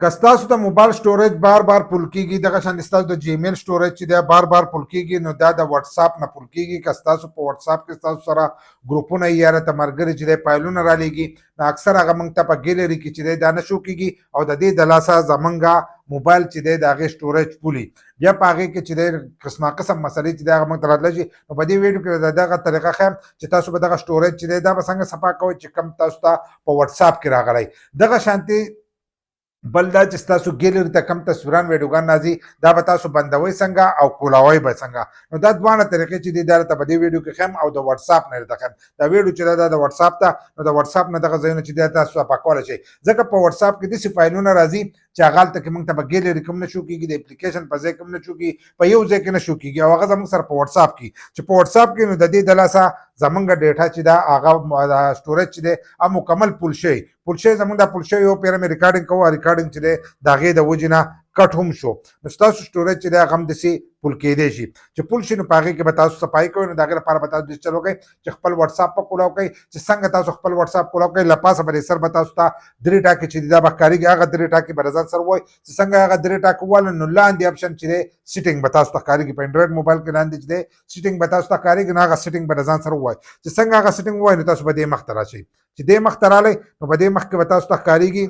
که ستاسو د موبایل سټوریج بار بار فل کیږي دغه شان ستاسو د جیمیل سټوریج چې دی بار بار فل کیږي نو دا د واتس اپ نه فل کیږي که ستاسو په واتس اپ کې ستاسو سره ګروپونه یا ته مرګري چې دی فایلونه را لېږي نو اکثر هغه موږ ته په ګیلري کې چې دی دا نه شو کیږي او د دې د لاسه زمونږ موبایل چې دی د هغې سټوریج فولي بیا په هغې کې چې دی قسمه قسم مسلې چې دی هغه موږ ته راتلی شي نو په دې ویډیو کې د دغه طریقه ښیم چې تاسو به دغه سټوریج چې دی دا به څنګه صفا کوئ چې کم تاسو ته په واتس اپ کې راغلی دغه شانتې بل دا چې ستاسو ګیلري ته کم تصویران ویډیوګان راځي دا به تاسو بندوئ څنګه او کولاوئ به څنګه نو دا دواړه طریقې چې دي دا درته په دې ویډیو کې ښیم او د واتس اپ نه درته ښیم دا ویډیو چې دا د واتس اپ ته نو د واتس اپ نه دغه ځایونه چې دی تاسو صفا کولی شئ ځکه په واتس اپ کې داسې فایلونه راځي چې هغه هلته کې موږ ته به ګیلري کوم نه شو کېږي د اپلیکیشن په ځای کوم نه شو کېږي په یو ځای کې نه شو کېږي او هغه زموږ سره په واتس اپ کې چې په واتس اپ کې نو د دې د لاسه زمونږ ډیټا چې دا هغه سټوریج چې دی هغه مکمل فل شوی زمونږ دا فل شوی یو پیر مې ریکارډینګ کوو ریکارډینګ چې دی د هغې د وجې نه کټ هم شو نو ستاسو سټوریج چې دی هغه هم داسې فل کېدی شي چې فل شي نو په هغې کې به تاسو صفایي کوئ نو د هغې لپاره به تاسو ډیجیټل وکړئ چې خپل واتس اپ په کولاو کوئ چې څنګه تاسو خپل واتس اپ کولاو کوئ له پاسه به سر به تاسو ته درې ټاکې چې دي دا به ښکارېږي هغه درې ټاکې به د ځان سره ووایي چې څنګه هغه درې ټاکې ووالو نو لاندې اپشن چې دی سیټینګ به تاسو ته ښکارېږي په انډرایډ موبایل کې لاندې چې دی سیټینګ به تاسو ته ښکارېږي نو هغه سیټینګ به د ځان سره ووایي چې څنګه هغه سیټینګ ووایي نو تاسو به دې مخ ته راشئ چې دې مخ ته رالی نو په دې مخ کې به تاسو ته ښکارېږي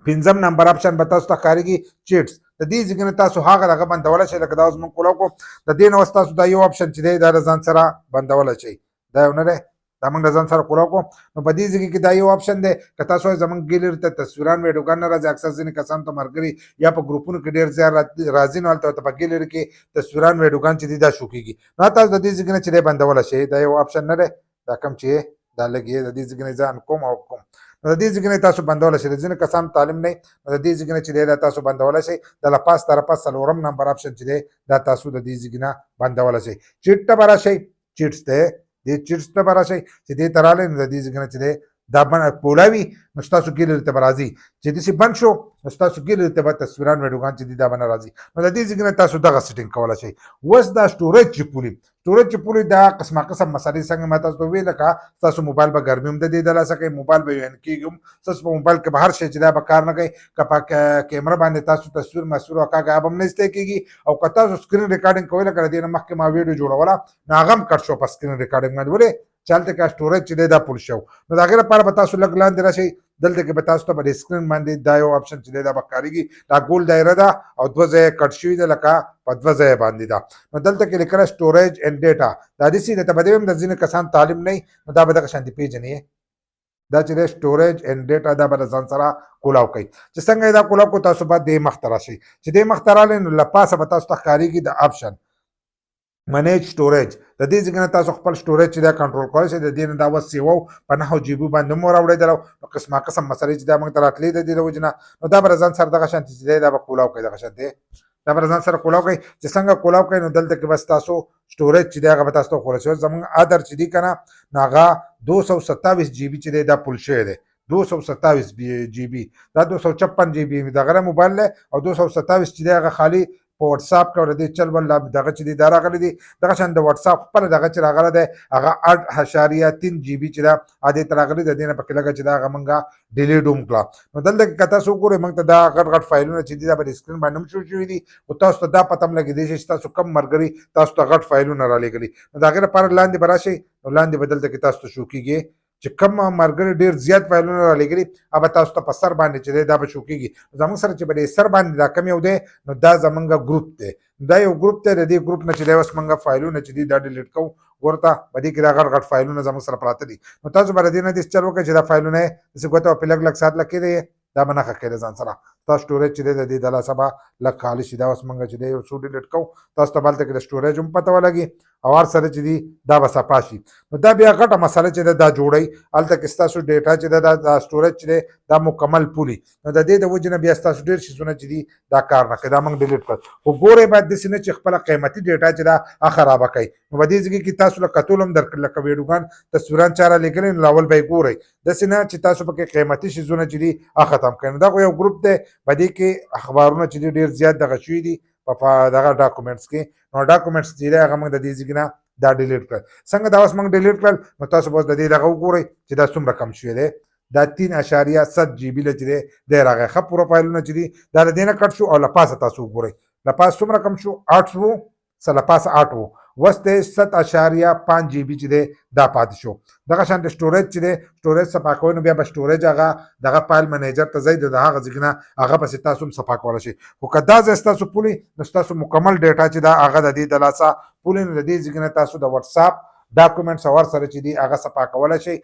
5 نمبر اپشن به تاسو ته ښکارېږي چیټس د دې ځای نه تاسو هغه دغه بندولی شئ لکه دا اوس موږ کولاو کړو د دې نه اوس تاسو دا یو اپشن چې دی دا د ځان سره بندولی شئ دا یو نه دی دا موږ د ځان سره کولاو کړو نو په دې ځای کې دا یو اپشن دی که تاسو وایئ زموږ ګیلري ته تصویران ویډیوګان نه راځي اکثر ځینې کسانو ته ملګري یا په ګروپونو کې ډېر زیات راځي نو هلته ورته په ګیلري کې تصویران ویډیوګان چې دي دا شو کېږي نو تاسو د دې ځای نه چې دی بندولی شئ دا یو اپشن نه دی دا کوم چې دا لږ یې د دې ځای نه ځان کوم او کوم نو د دې ځای نه تاسو بندولی شئ د ځینې کسانو تعلیم نه نو د دې ځای نه چې دی دا تاسو بندولی شئ د له پاس طرفه 4 نمبر اپشن چې دی دا تاسو د دې ځای نه بندولی شئ چیټ ته به راشئ چیټس دی دې چیټس ته به راشئ چې دې ته راغلی نو د دې ځای نه چې دی دا کولاوي نو ستاسو ګیلري ته به راځي چې داسې بند شو نو ستاسو ګیلري ته به تصویران ویډیوګان چې دي دا به نه راځي نو د دې ځای نه تاسو دغه سیټینګ کولی شئ اوس دا سټوریج چې پولي سټوریج چې پولي دا قسمه قسم مسلې څنګه ما تاسو ته وویل لکه ستاسو موبایل به ګرمي هم د دې د لاسه کوي موبایل به یو کېږي هم ستاسو په موبایل کې به هر شی چې دا به کار نه کوي که په کیمره باندې تاسو تصویر مسویر او کاږه به هم نه ایستی کېږي او که تاسو سکرین ریکارډینګ کوئ لکه د دې نه مخکې ما ویډیو جوړوله نو هغه هم کټ شو په سکرین ریکارډینګ باندې ولې چې هلته کې سټوریج چې دی دا فل شو نو د هغې لپاره به تاسو لږ لاندې راشئ دلته کې به تاسو ته په سکرین باندې دا یو اپشن چې دی دا به ښکارېږي دا ګول دایره ده او 2 ځایه کټ شوي ده لکه په 2 ځایه باندې ده نو دلته کې لیکلی سټوریج اینډ ډیټا دا داسې درته به دې هم د ځینې کسان تعلیم نه وي نو دا به دغه شانتې پېژنې دا چې دی سټوریج اینډ ډیټا دا به د ځان سره کولاو کوئ چې څنګه یې دا کولاو کړو تاسو به دې مخ ته راشئ چې دې مخ ته راغلی نو له پاسه به تاسو ته ښکارېږي د اپشن منیج سټوریج د دې ځای نه تاسو خپل سټوریج چې دا کنټرول کولی شئ د دې نه دا اوس سیو په 9 جی بي باندې هم راوړېدلی نو قسمه قسم مسلې چې دا موږ ته راتلې د دې د وجې نه نو دا به د ځان سره دغه شانتې چې دی دا به کولاو کوئ دغه شانتې دا به د ځان سره کولاو کوئ چې څنګه کولاو کوئ نو دلته کې بس تاسو سټوریج چې دی هغه به تاسو ته وښودل شوی زموږ ادر چې دی که نه نو هغه 227 جی بي چې دی دا فل شوی دی 227 جی بي دا 256 جی بي دغه موبایل دی او 227 چې دی هغه خالي په واتس اپ کې د دې چل بل دغه چې دی دا راغلی دی دغه شان د واتس اپ خپله دغه چې راغلی دی هغه 8.3 جی بي چې ده هغه دې ته راغلی د دې نه پکې لږه چې دا هغه موږ ډیلیټ هم کړه نو دلته کې که تاسو وګورئ موږ ته دا غټ غټ فایلونه چې دي دا په سکرین باندې هم شو شوي دي او تاسو ته دا پته هم لګېدی شي چې تاسو کم ملګري تاسو ته غټ فایلونه رالېږلي نو د هغې لپاره لاندې به راشئ نو لاندې به دلته کې تاسو ته شو کېږي چې کوم ملګري ډېر زیات فایلونه رالېږلي هغه به تاسو ته په سر باندې چې دی دا به شو کېږي زموږ سره چې به د سر باندې دا کم یو دی نو دا زموږ ګروپ دی دا یو ګروپ دی د دې ګروپ نه چې دی اوس موږ فایلونه چې دي دا ډیلیټ کوو ګورته په دې کې دا غټ غټ فایلونه زموږ سره پراته دي نو تاسو به د دې نه داسې چل وکړئ چې دا فایلونه یې داسې ګوته په لږ لږ ساعت لږ کېدی دا به نښه کړئ ځان سره تاسو سټوریج چې دی د دې د لاسه به لږ خالي شي دا اوس موږ چې دی یو څو ډیلیټ کوو تاسو ته به هلته کې د سټوریج هم پته ولګي او هر سره چې دي دا به صفا شي نو دا بیا غټه مسله چې ده دا جوړئ هلته کې ستاسو ډیټا چې ده دا سټوریج چې دی دا مکمل پولي نو د دې د وجې نه بیا ستاسو ډېر شیزونه چې دي دا کار نه کوي دا موږ ډیلیټ کړل خو ګورئ باید داسې نه چې خپله قیمتي ډیټا چې ده هغه خرابه کوي نو په دې ځای کې تاسو له کتلو هم درکړل لکه ویډیوګان تصویران چا رالیږلي نو لاول به یې ګورئ داسې نه چې تاسو پکې قیمتي شیزونه چې دي هغه ختم کړئ نو دا خو یو ګروپ دی په دې کې اخبارونه چې دي ډېر زیات دغه شوي دي په دغه ډاکومنټس کې نو ډاکومنټس چې دی هغه موږ د دې ځای نه دا ډیلیټ کړل څنګه دا اوس موږ ډیلیټ کړل نو تاسو به اوس د دې دغه وګورئ چې دا څومره کم شوی دی دا 3.7 جی بي چې دی دی راغی ښه پروفایلونه چې دي دا د دې نه کټ شو او له پاسه تاسو وګورئ له پاسه څومره کم شو 8 وو څه له پاسه 8 وو اوس دی 7.5 جی بي چې دی دا پاتې شو دغه شان د سټوریج چې دی سټوریج صفا کوئ نو بیا به سټوریج هغه دغه فایل منیجر ته ځئ د هغه ځای نه هغه پسې تاسو هم صفا کولی شئ خو که دا ځای ستاسو پولي نو ستاسو مکمل ډیټا چې دا هغه د دې د لاسه پولي نو د دې ځای نه تاسو د واتساپ ډاکومنټس او ورسره چې دي هغه صفا کولی شئ